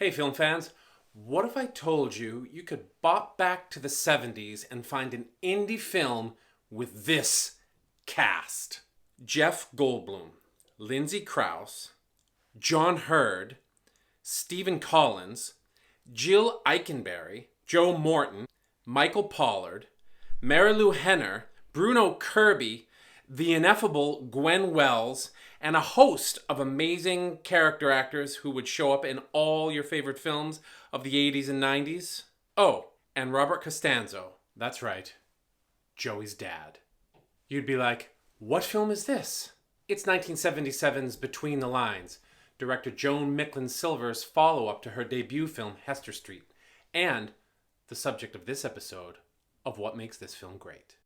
Hey film fans, what if I told you you could bop back to the 70s and find an indie film with this cast? Jeff Goldblum, Lindsay Krause, John Hurd, Stephen Collins, Jill Eikenberry, Joe Morton, Michael Pollard, Marilu Henner, Bruno Kirby, the ineffable Gwen Wells, and a host of amazing character actors who would show up in all your favorite films of the 80s and 90s. Oh, and Robert Costanzo. That's right, Joey's dad. You'd be like, what film is this? It's 1977's Between the Lines, director Joan Micklin Silver's follow-up to her debut film Hester Street, and the subject of this episode of what makes this film great.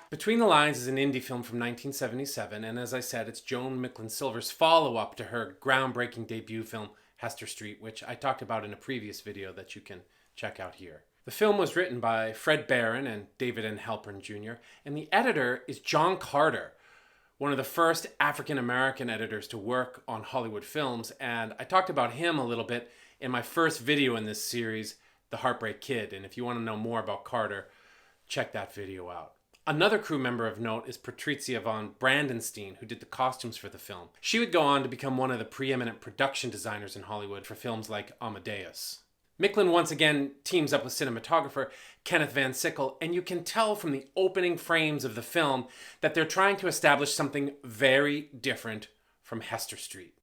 Between the Lines is an indie film from 1977, and as I said, it's Joan Micklin Silver's follow-up to her groundbreaking debut film Hester Street, which I talked about in a previous video that you can check out here. The film was written by Fred Barron and David N. Halpern Jr., and the editor is John Carter, one of the first African-American editors to work on Hollywood films, and I talked about him a little bit in my first video in this series, The Heartbreak Kid, and if you want to know more about Carter, check that video out. Another crew member of note is Patrizia von Brandenstein, who did the costumes for the film. She would go on to become one of the preeminent production designers in Hollywood for films like Amadeus. Micklin once again teams up with cinematographer Kenneth Van Sickle, and you can tell from the opening frames of the film that they're trying to establish something very different from Hester Street.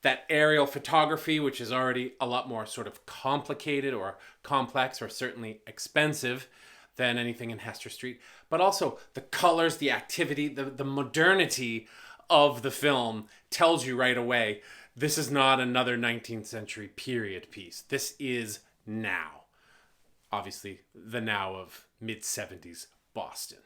That aerial photography, which is already a lot more sort of complicated or complex or certainly expensive than anything in Hester Street, but also the colors, the activity, the modernity of the film tells you right away, this is not another 19th century period piece. This is now. Obviously, the now of mid-70s Boston.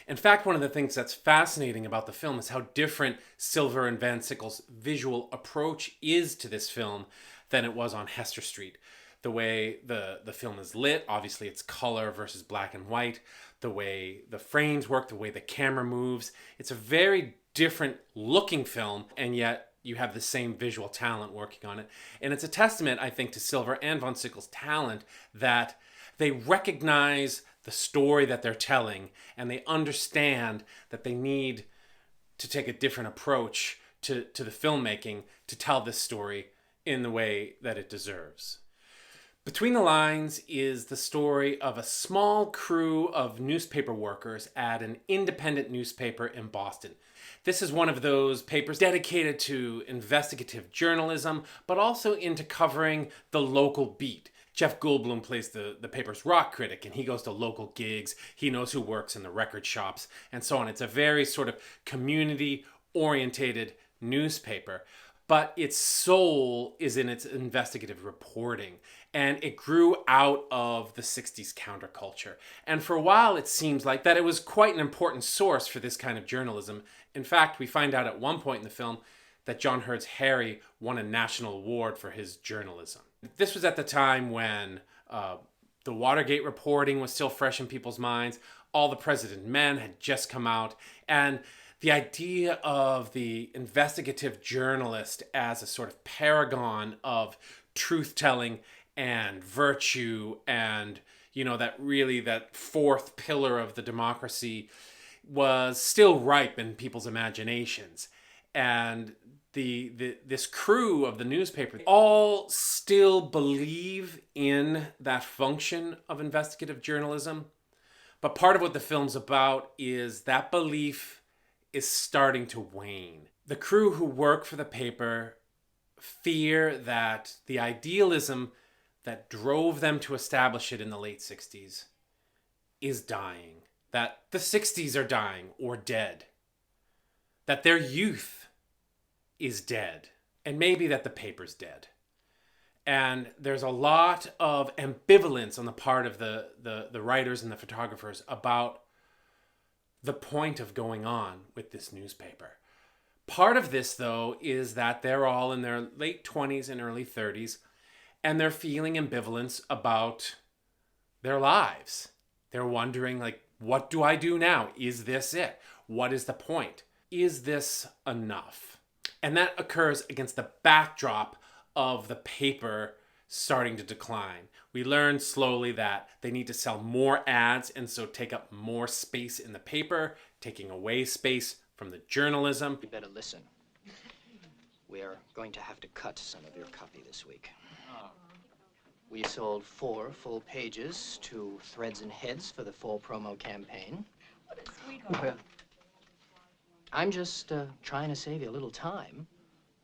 In fact, one of the things that's fascinating about the film is how different Silver and Van Sickle's visual approach is to this film than it was on Hester Street. The way the film is lit, obviously it's color versus black and white, the way the frames work, the way the camera moves. It's a very different looking film, and yet you have the same visual talent working on it. And it's a testament, I think, to Silver and Van Sickle's talent that they recognize the story that they're telling, and they understand that they need to take a different approach to the filmmaking to tell this story in the way that it deserves. Between the Lines is the story of a small crew of newspaper workers at an independent newspaper in Boston. This is one of those papers dedicated to investigative journalism, but also into covering the local beat. Jeff Goldblum plays the paper's rock critic, and he goes to local gigs. He knows who works in the record shops and so on. It's a very sort of community-orientated newspaper, but its soul is in its investigative reporting, and it grew out of the 60s counterculture. And for a while, it seems like that it was quite an important source for this kind of journalism. In fact, we find out at one point in the film that John Hurd's Harry won a national award for his journalism. This was at the time when the Watergate reporting was still fresh in people's minds. All the President Men had just come out. And the idea of the investigative journalist as a sort of paragon of truth-telling and virtue and, that fourth pillar of the democracy was still ripe in people's imaginations. And this crew of the newspaper all still believe in that function of investigative journalism. But part of what the film's about is that belief is starting to wane. The crew who work for the paper fear that the idealism that drove them to establish it in the late 60s is dying. That the 60s are dying or dead. That their youth is dead. And maybe that the paper's dead. And there's a lot of ambivalence on the part of the writers and the photographers about the point of going on with this newspaper. Part of this, though, is that they're all in their late 20s and early 30s, and they're feeling ambivalence about their lives. They're wondering, like, what do I do now? Is this it? What is the point? Is this enough? And that occurs against the backdrop of the paper starting to decline. We learn slowly that they need to sell more ads and so take up more space in the paper, taking away space from the journalism. You better listen. We are going to have to cut some of your copy this week. We sold 4 full pages to Threads and Heads for the fall promo campaign. What a sweetheart. Well, I'm just trying to save you a little time.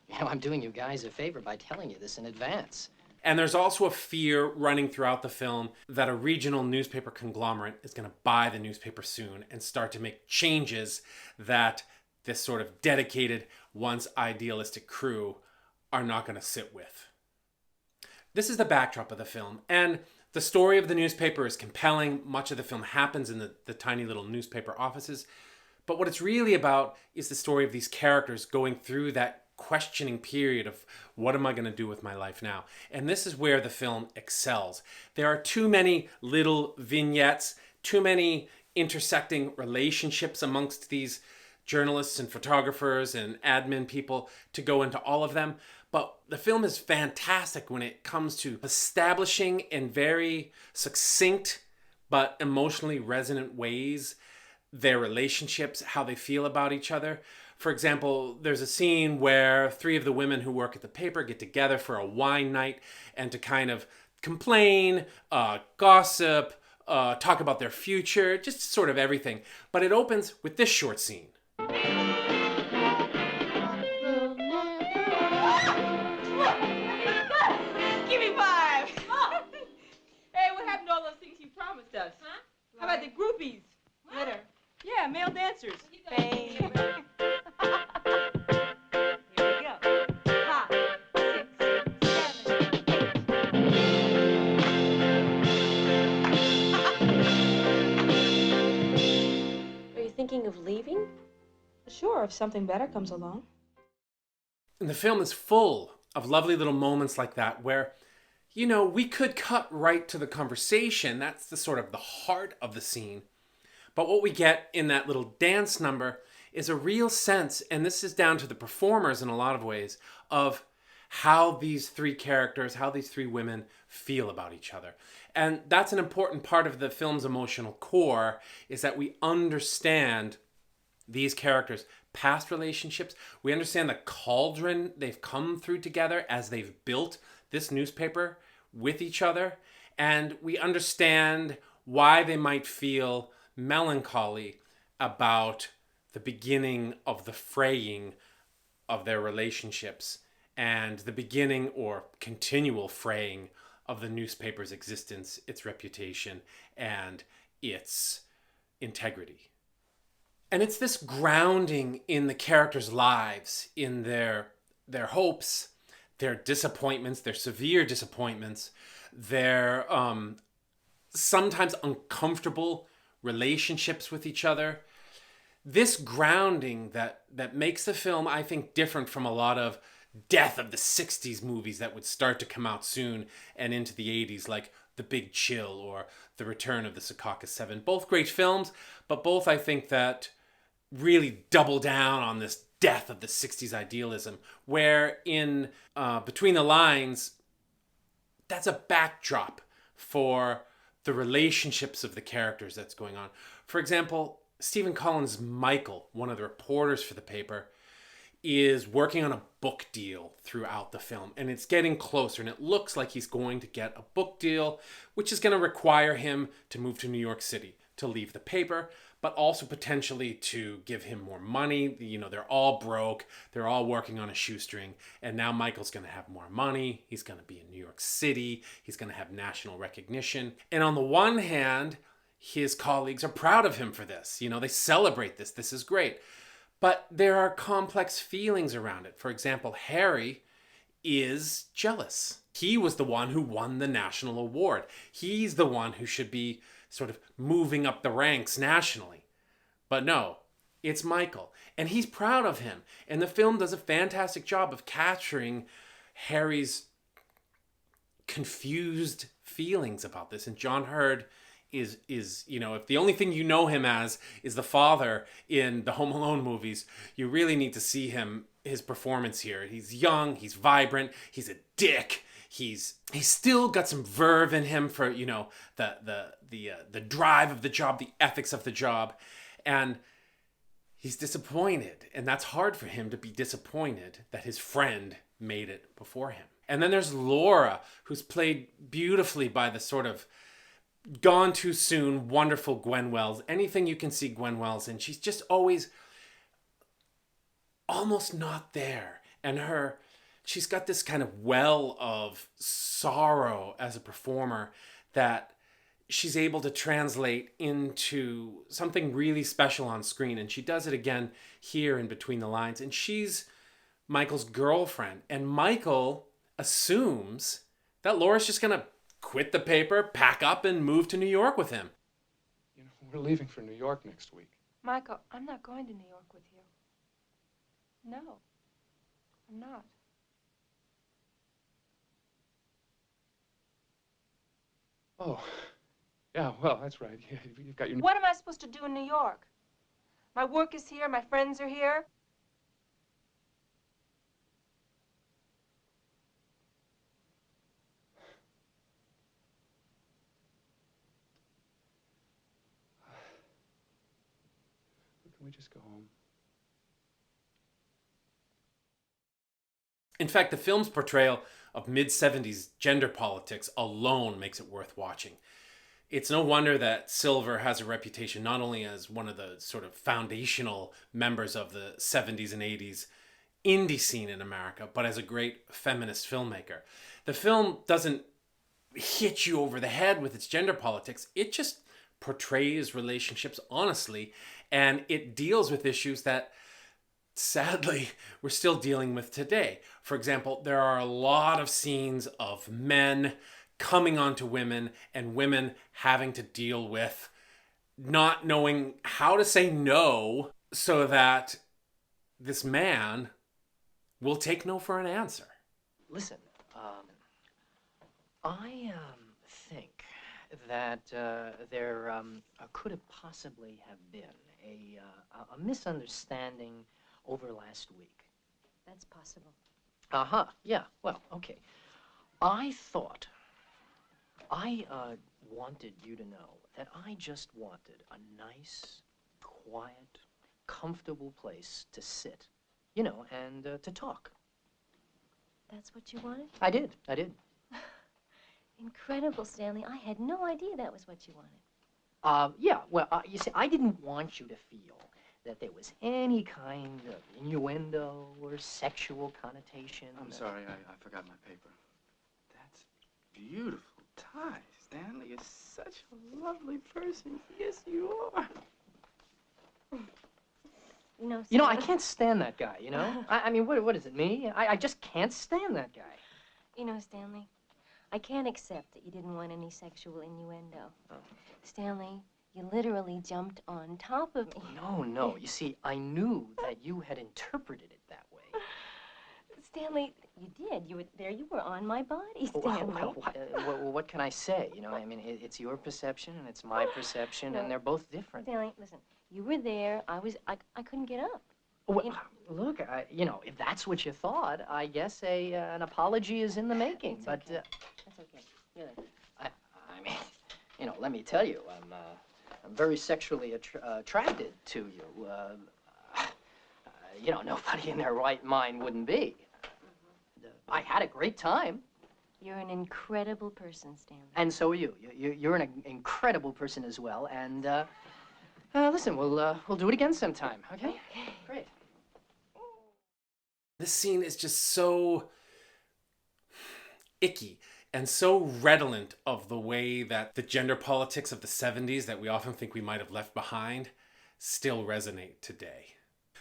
You know, I'm doing you guys a favor by telling you this in advance. And there's also a fear running throughout the film that a regional newspaper conglomerate is going to buy the newspaper soon and start to make changes that this sort of dedicated, once idealistic crew are not going to sit with. This is the backdrop of the film, and the story of the newspaper is compelling. Much of the film happens in the tiny little newspaper offices. But what it's really about is the story of these characters going through that questioning period of what am I going to do with my life now? And this is where the film excels. There are too many little vignettes, too many intersecting relationships amongst these journalists and photographers and admin people to go into all of them. But the film is fantastic when it comes to establishing in very succinct but emotionally resonant ways their relationships, how they feel about each other. For example, there's a scene where 3 of the women who work at the paper get together for a wine night and to kind of complain, gossip, talk about their future, just sort of everything. But it opens with this short scene. Give me 5. Hey, what happened to all those things you promised us? Huh? How about the groupies? Later. Yeah, male dancers. Bang. Here we go. 5, 6, 7, 8. Are you thinking of leaving? Sure, if something better comes along. And the film is full of lovely little moments like that where, you know, we could cut right to the conversation. That's the sort of the heart of the scene. But what we get in that little dance number is a real sense, and this is down to the performers in a lot of ways, of how these 3 characters, how these 3 women feel about each other. And that's an important part of the film's emotional core, is that we understand these characters' past relationships. We understand the cauldron they've come through together as they've built this newspaper with each other. And we understand why they might feel melancholy about the beginning of the fraying of their relationships and the beginning or continual fraying of the newspaper's existence, its reputation, and its integrity. And it's this grounding in the characters' lives, in their hopes, their disappointments, their severe disappointments, their sometimes uncomfortable relationships with each other. This grounding that makes the film, I think, different from a lot of death of the 60s movies that would start to come out soon and into the 80s, like The Big Chill or The Return of the Secaucus 7. Both great films, but both, I think, that really double down on this death of the 60s idealism, where in Between the Lines, that's a backdrop for the relationships of the characters that's going on. For example, Stephen Collins' Michael, one of the reporters for the paper, is working on a book deal throughout the film, and it's getting closer, and it looks like he's going to get a book deal, which is going to require him to move to New York City, to leave the paper, but also potentially to give him more money. You know, they're all broke, they're all working on a shoestring, and now Michael's going to have more money, he's going to be in New York City, he's going to have national recognition. And on the one hand, his colleagues are proud of him for this. You know, they celebrate this. This is great. But there are complex feelings around it. For example, Harry is jealous. He was the one who won the national award. He's the one who should be sort of moving up the ranks nationally. But no, it's Michael. And he's proud of him. And the film does a fantastic job of capturing Harry's confused feelings about this. And John Hurd is, you know, if the only thing you know him as is the father in the Home Alone movies, you really need to see his performance here. He's young, he's vibrant, he's a dick. He's still got some verve in him for, you know, the drive of the job, the ethics of the job. And he's disappointed. And that's hard for him, to be disappointed that his friend made it before him. And then there's Laura, who's played beautifully by the sort of gone too soon, wonderful Gwen Wells. Anything you can see Gwen Wells in, she's just always almost not there. And she's got this kind of well of sorrow as a performer that she's able to translate into something really special on screen. And she does it again here in Between the Lines. And she's Michael's girlfriend. And Michael assumes that Laura's just going to quit the paper, pack up, and move to New York with him. You know, we're leaving for New York next week. Michael, I'm not going to New York with you. No, I'm not. Oh, yeah, well, that's right. You've got your... What am I supposed to do in New York? My work is here, my friends are here. Can we just go home? In fact, the film's portrayal of mid-70s gender politics alone makes it worth watching. It's no wonder that Silver has a reputation not only as one of the sort of foundational members of the 70s and 80s indie scene in America, but as a great feminist filmmaker. The film doesn't hit you over the head with its gender politics. It just portrays relationships honestly, and it deals with issues that sadly we're still dealing with today. For example, there are a lot of scenes of men coming onto women and women having to deal with not knowing how to say no so that this man will take no for an answer. Listen, I think that there could have possibly have been a misunderstanding over last week. That's possible. Uh-huh, yeah, well, okay. I thought I wanted you to know that I just wanted a nice, quiet, comfortable place to sit, you know, and to talk. That's what you wanted? I did. Incredible, Stanley. I had no idea that was what you wanted. Yeah, well, you see, I didn't want you to feel that there was any kind of innuendo or sexual connotation. I'm sorry, I forgot my paper. That's beautiful tie, Stanley. You're such a lovely person. Yes, you are. You know, I can't stand that guy, you know? I mean, what is it, me? I just can't stand that guy. You know, Stanley, I can't accept that you didn't want any sexual innuendo. Oh. Stanley, you literally jumped on top of me. No. You see, I knew that you had interpreted it that way. Stanley, you did. You were on my body, Stanley. Well, what can I say? You know, I mean, it's your perception and it's my perception, and they're both different. Stanley, listen, you were there. I couldn't get up. Well, look, you know, if that's what you thought, I guess an apology is in the making. It's but okay. That's okay. Really. I mean, you know, let me tell you, I'm very sexually attracted to you. You know, nobody in their right mind wouldn't be. I had a great time. You're an incredible person, Stanley. And so are you. You're an incredible person as well. And, listen, we'll do it again sometime, okay? Great. This scene is just so icky and so redolent of the way that the gender politics of the 70s that we often think we might have left behind still resonate today.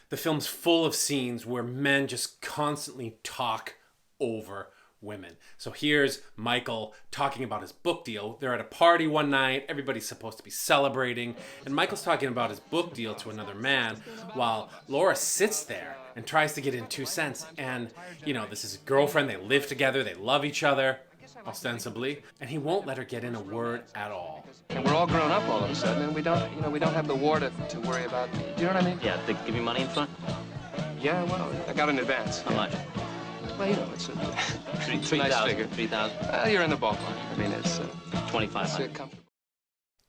The film's full of scenes where men just constantly talk over women. So here's Michael talking about his book deal. They're at a party one night, everybody's supposed to be celebrating, and Michael's talking about his book deal to another man while Laura sits there and tries to get in 2 cents. And, you know, this is his girlfriend, they live together, they love each other, ostensibly, and he won't let her get in a word at all. And we're all grown up all of a sudden, and we don't, you know, we don't have the war to worry about. Do you know what I mean? Yeah, they give you money in front? Yeah, well, I got an advance. How much? Well, you know, it's a nice 3,000. figure. 3,000. You're in the ballpark. I mean, it's 2,500. comfortable.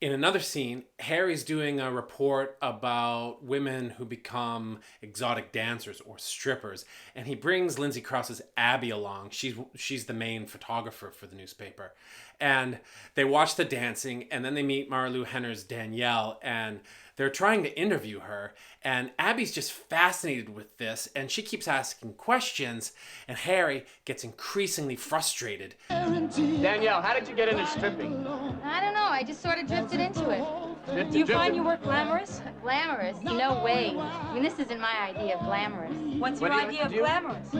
In another scene, Harry's doing a report about women who become exotic dancers or strippers, and he brings Lindsay Krause's Abby along. She's the main photographer for the newspaper. And they watch the dancing, and then they meet Marilu Henner's Danielle, and they're trying to interview her, and Abby's just fascinated with this, and she keeps asking questions, and Harry gets increasingly frustrated. Danielle, how did you get into stripping? I don't know. I just sort of drifted into it. Do you find your work glamorous? Glamorous? No way. I mean, this isn't my idea of glamorous. What's your idea of glamorous?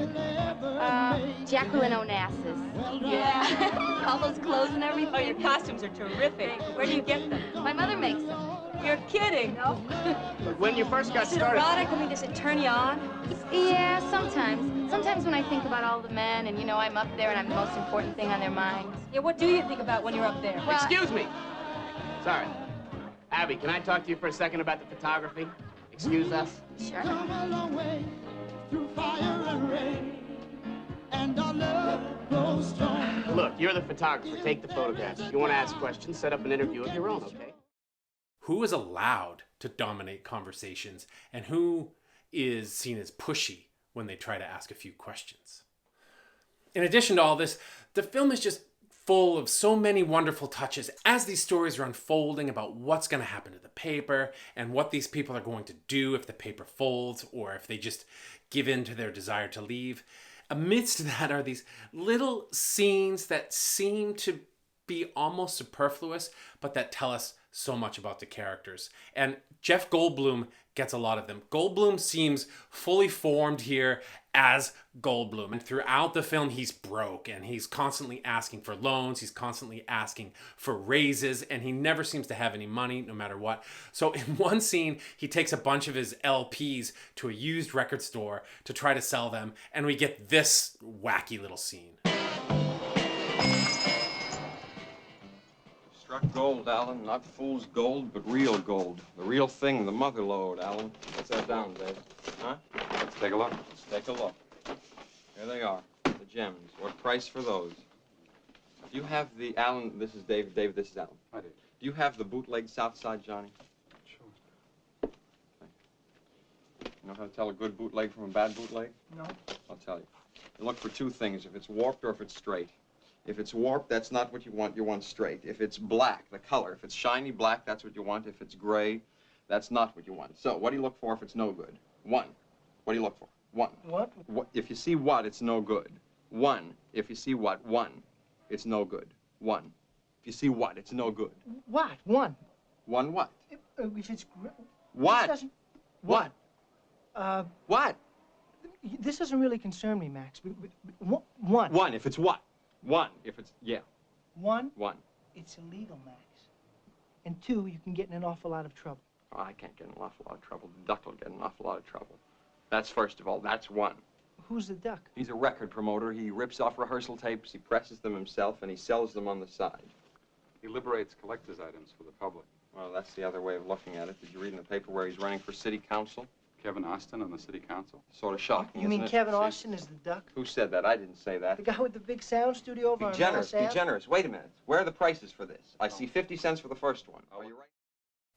Jacqueline Onassis. Yeah. All those clothes and everything. Oh, your costumes are terrific. Where do you get them? My mother makes them. You're kidding. No. When you first got Is it started. erotic? I mean, does it turn you on? Yeah, sometimes. Sometimes when I think about all the men and, you know, I'm up there and I'm the most important thing on their minds. Yeah, what do you think about when you're up there? Well, Excuse me. Sorry. Abby, can I talk to you for a second about the photography? Excuse us? sure. Look, you're the photographer. Take the photographs. If you want to ask questions, set up an interview of your own, okay? Who is allowed to dominate conversations, and who is seen as pushy when they try to ask a few questions? In addition to all this, the film is just full of so many wonderful touches as these stories are unfolding about what's going to happen to the paper and what these people are going to do if the paper folds or if they just give in to their desire to leave. Amidst that are these little scenes that seem to be almost superfluous, but that tell us so much about the characters. And Jeff Goldblum gets a lot of them. Goldblum seems fully formed here as Goldblum. And throughout the film, he's broke and he's constantly asking for loans. He's constantly asking for raises and he never seems to have any money no matter what. So in one scene, he takes a bunch of his LPs to a used record store to try to sell them. And we get this wacky little scene. Struck gold, Alan. Not fool's gold, but real gold. The real thing, the mother lode, Alan. What's that down, Dave? Huh? Let's take a look. Let's take a look. Here they are, the gems. What price for those? Do you have the, Alan, this is Dave. Dave, this is Alan. I do. Do you have the bootleg Southside Johnny? Sure. Okay. You know how to tell a good bootleg from a bad bootleg? No. I'll tell you. You look for two things, if it's warped or if it's straight. If it's warped, that's not what you want straight. If it's black, the color, if it's shiny black, that's what you want. If it's gray, that's not what you want. So, what do you look for if it's no good? One. What do you look for? One. What? If you see what, it's no good. One. If you see what? One. It's no good. One. If you see what, it's no good. What? One. One what? If it's... What? This doesn't... What? What? This doesn't really concern me, Max. One. One. If it's what? One. If it's, yeah. One. One. It's illegal, Max. And two, you can get in an awful lot of trouble. Oh, I can't get in an awful lot of trouble. The duck will get in an awful lot of trouble. That's first of all. That's one. Who's the duck? He's a record promoter. He rips off rehearsal tapes, he presses them himself, and he sells them on the side. He liberates collector's items for the public. Well, that's the other way of looking at it. Did you read in the paper where he's running for city council? Kevin Austin on the city council. Sort of shocking, You mean isn't it? Kevin Austin is the duck? Who said that? I didn't say that. The guy with the big sound studio over Be on generous, Ross be Ave? generous. Wait a minute. Where are the prices for this? I see 50 cents for the first one. Are you right?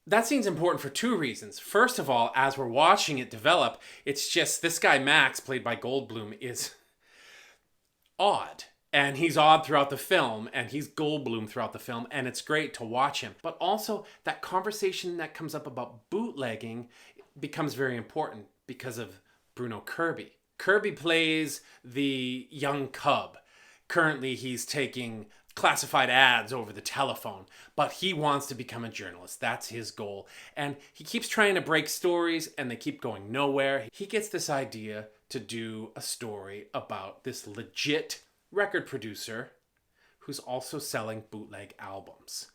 That scene's important for two reasons. First of all, as we're watching it develop, it's just this guy Max, played by Goldblum, is odd. And he's odd throughout the film, and he's Goldblum throughout the film, and it's great to watch him. But also, that conversation that comes up about bootlegging becomes very important because of Bruno Kirby. Kirby plays the young cub. Currently, he's taking classified ads over the telephone, but he wants to become a journalist. That's his goal. And he keeps trying to break stories, and they keep going nowhere. He gets this idea to do a story about this legit record producer who's also selling bootleg albums.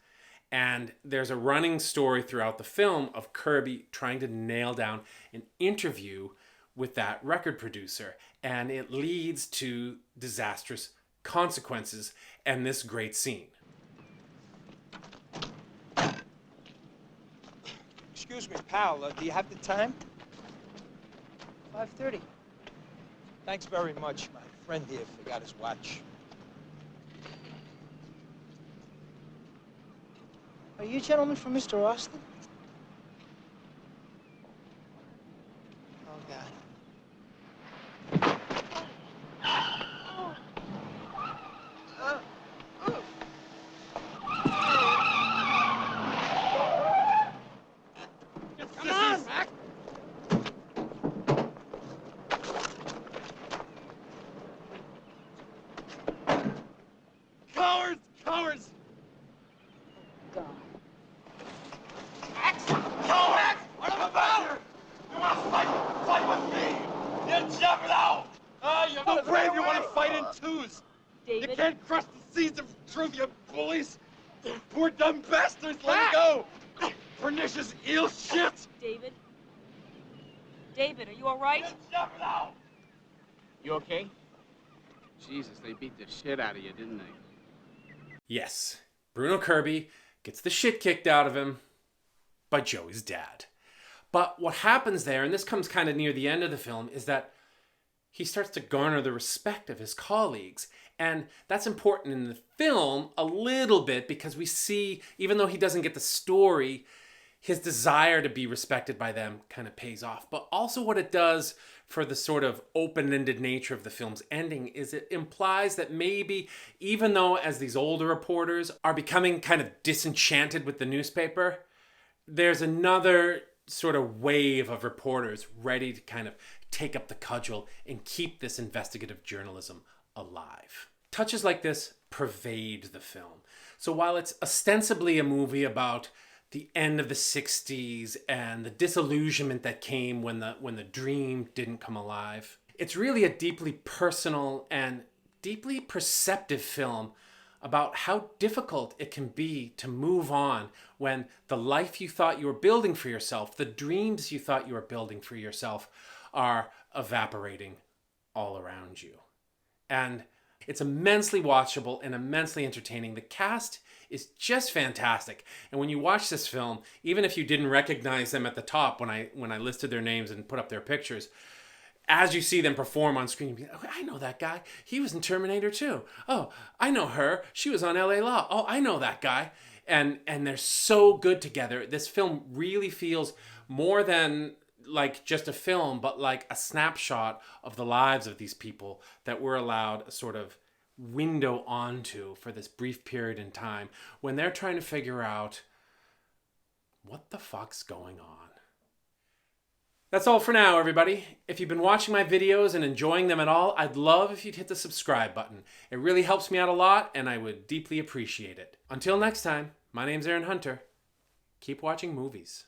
And there's a running story throughout the film of Kirby trying to nail down an interview with that record producer. And it leads to disastrous consequences and this great scene. Excuse me, pal, do you have the time? 5:30. Thanks very much. My friend here forgot his watch. Are you gentlemen from Mr. Austin? Oh, God. Come on, Mac! Cowards! Cowards! God. Max! Cowards! What am I about? You want to fight? Fight with me! You jump it out! You're so brave you want to fight in twos! David? You can't crush the seeds of truth, you bullies! Poor dumb bastards, let it go! Pernicious eel shit! David? David, are you all right? Jump it out! You okay? Jesus, they beat the shit out of you, didn't they? Yes, Bruno Kirby gets the shit kicked out of him by Joey's dad. But what happens there, and this comes kind of near the end of the film, is that he starts to garner the respect of his colleagues. And that's important in the film a little bit because we see, even though he doesn't get the story, his desire to be respected by them kind of pays off. But also what it does for the sort of open-ended nature of the film's ending is it implies that maybe, even though as these older reporters are becoming kind of disenchanted with the newspaper, there's another sort of wave of reporters ready to kind of take up the cudgel and keep this investigative journalism alive. Touches like this pervade the film. So while it's ostensibly a movie about the end of the 60s and the disillusionment that came when the dream didn't come alive, it's really a deeply personal and deeply perceptive film about how difficult it can be to move on when the life you thought you were building for yourself, the dreams you thought you were building for yourself, are evaporating all around you. And it's immensely watchable and immensely entertaining. The cast is just fantastic. And when you watch this film, even if you didn't recognize them at the top when I listed their names and put up their pictures, as you see them perform on screen, you'll be like, oh, I know that guy. He was in Terminator 2. Oh, I know her. She was on LA Law. Oh, I know that guy. And they're so good together. This film really feels more than like just a film, but like a snapshot of the lives of these people that we're allowed a sort of window onto for this brief period in time when they're trying to figure out what the fuck's going on. That's all for now, everybody. If you've been watching my videos and enjoying them at all, I'd love if you'd hit the subscribe button. It really helps me out a lot, and I would deeply appreciate it. Until next time, my name's Aaron Hunter. Keep watching movies.